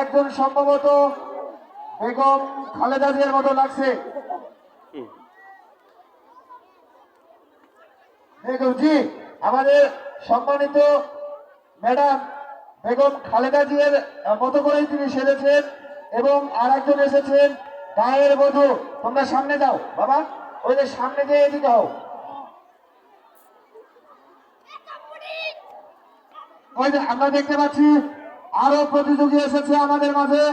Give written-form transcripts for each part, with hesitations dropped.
একজন সম্ভবত বেগম খালেদা জিয়ার মতো লাগছে। বেগম জি, আমাদের সম্মানিত ম্যাডাম বেগম খালেদা জিয়ার মতো করেই তিনি সেরেছেন এবং আর একজন এসেছেন গায়ের বধূ। তোমরা সামনে যাও বাবা, ওই যে সামনে যে এদিকে হও। ওই যে আমরা দেখতে পাচ্ছি আরো প্রতিযোগী এসেছে আমাদের মাঝে।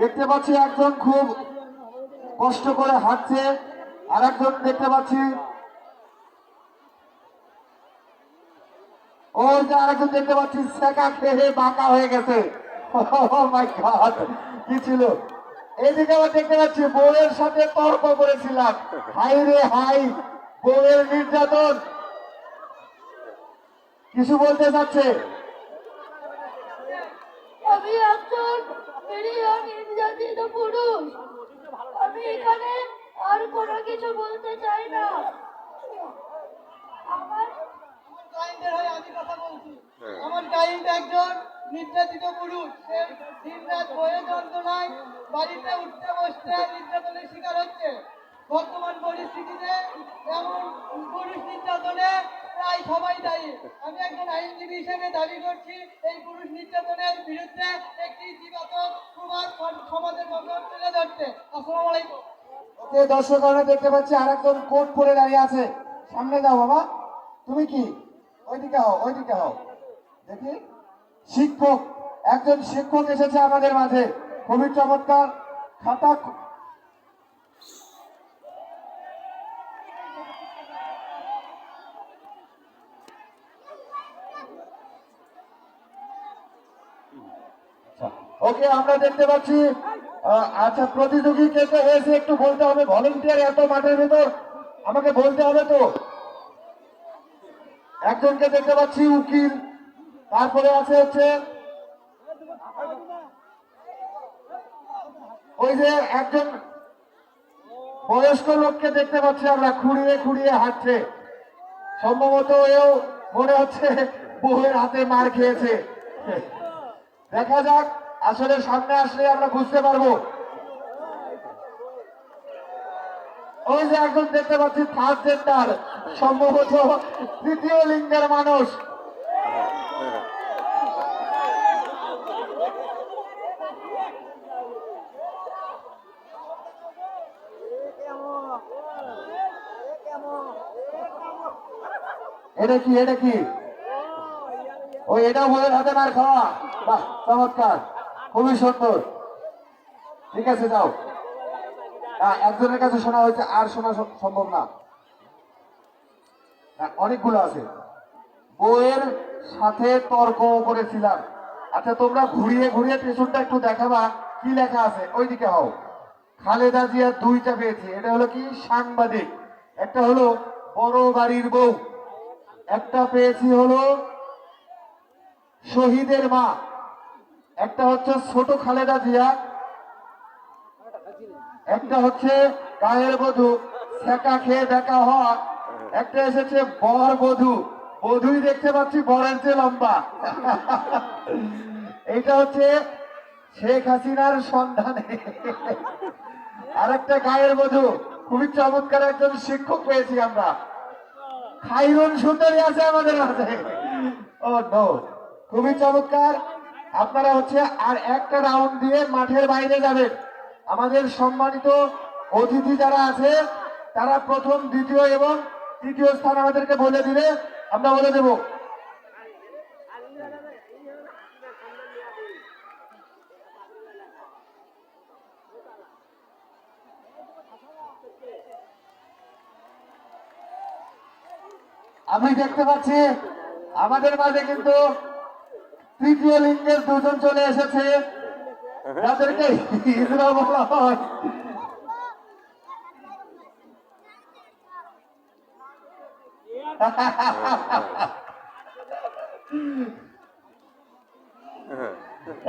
দেখতে পাচ্ছি একজন খুব কষ্ট করে হাঁটছে, আর একজন দেখতে পাচ্ছি ওই যে আরেকজন দেখতে পাচ্ছি সেকা খেয়ে বাঁকা হয়ে গেছে। কি ছিল এইদিকে আবার দেখতে পাচ্ছি বউয়ের সাথে তর্ক করেছিলাম। হাই রে হাই, বউয়ের নির্যাতন। কিছু বলতে চাচ্ছে? আমি একজন নিরীহ নির্যাতিত পুরুষ। আমি এখানে আর কোনো কিছু বলতে চাই না। আমার ক্লায়েন্টের হয়ে আমি কথা বলছি। আমার ক্লায়েন্ট একজন নির্যাতিত পুরুষ। সে দিনরাত বয়ে যন্ত্রণায় বাড়িতে উঠতে বসতে নির্যাতনের শিকার হচ্ছে। বর্তমান পরিস্থিতিতে এমন পুরুষ নির্যাতনে প্রায় সবাই দায়ী। আমি একজন আইনজীবী হিসেবে দাবি করছি এই পুরুষ নির্যাতনের বিরুদ্ধে একটি ইতিবাচক প্রভাব সমাজের মধ্যে তুলে ধরতে। আসসালামু আলাইকুম। ওকে দর্শক, আমরা দেখতে পাচ্ছি আর একজন কোট পরে দাঁড়িয়ে আছে। সামনে যাও বাবা। তুমি কি ওইদিকে হও, ওইদিকে হও দেখি। শিক্ষক, একজন শিক্ষক এসেছে আমাদের মাঝে, খুবই চমৎকার খাতা। ওকে, আমরা দেখতে পাচ্ছি আচ্ছা প্রতিযোগী কে কে হয়েছে একটু বলতে হবে। ভলেন্টিয়ার এত মাঠের ভেতর, আমাকে বলতে হবে তো। একজনকে দেখতে পাচ্ছি উকিল, তারপরে আছে হচ্ছে ওই যে একজন বয়স্ক লোককে দেখতে পাচ্ছি আমরা, খুঁড়িয়ে খুঁড়িয়ে হাঁটছে। সম্ভবত এও মনে হচ্ছে বউয়ের হাতে মার খেয়েছে। দেখা যাক, আসলে সামনে আসলে আমরা বুঝতে পারবো। ওই যে একজন দেখতে পাচ্ছি থার্ড জেন্ডার, সম্ভবত তৃতীয় লিঙ্গের মানুষ। এটা কি, এটা কি? ওই এটা বউয়ের হাতে মার খাওয়া। বাহ, চমৎকার, খুবই সুন্দর। ঠিক আছে, যাও। একজনের কাছে শোনা হয়েছে, আর শোনা সম্ভব না। অনেকগুলো আছে। বউয়ের সাথে তর্ক করেছিলাম। আচ্ছা, তোমরা ঘুরিয়ে ঘুরিয়ে পেছনটা একটু দেখাবা কি লেখা আছে। ওইদিকে হও। খালেদা জিয়া দুইটা পেয়েছে। এটা হলো কি সাংবাদিক, একটা হলো বড় বাড়ির বউ, একটা পেয়েছি হলো শহীদের মা, একটা হচ্ছে ছোট খালেদা জিয়া, একটা হচ্ছে গায়ের বধূ সেকা খেয়ে দেখা হওয়া, একটা এসেছে বর বধূ। বধূই দেখতে পাচ্ছি বরের চেয়ে লম্বা। এইটা হচ্ছে শেখ হাসিনার সন্ধানে। আর একটা গায়ের বধূ, খুবই চমৎকার একজন শিক্ষক পেয়েছি আমরা। খাইরুন সুন্দরী আছে আমাদের মাঝে। ও নো, খুবই চমৎকার। আপনারা হচ্ছে আর একটা রাউন্ড দিয়ে মাঠের বাইরে যাবেন। আমাদের সম্মানিত অতিথি যারা আছে তারা প্রথম, দ্বিতীয় এবং তৃতীয় স্থান আমাদেরকে বলে দিলে আমরা বলে দেব। আমি দেখতে পাচ্ছি আমাদের মাঝে কিন্তু তৃতীয় লিঙ্গের দুজন চলে এসেছে, যাদেরকে হিজড়া বলা হয়।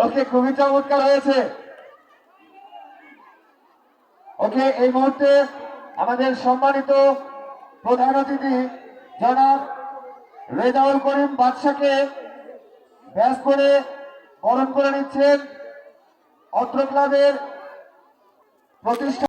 ওকে, খুবই চমৎকার হয়েছে। ওকে, এই মুহূর্তে আমাদের সম্মানিত প্রধান অতিথি জনাব রেজাউল করিম বাদশাকে ব্যাস করে বরণ করে নিচ্ছেন অত্র ক্লাবের প্রতিষ্ঠা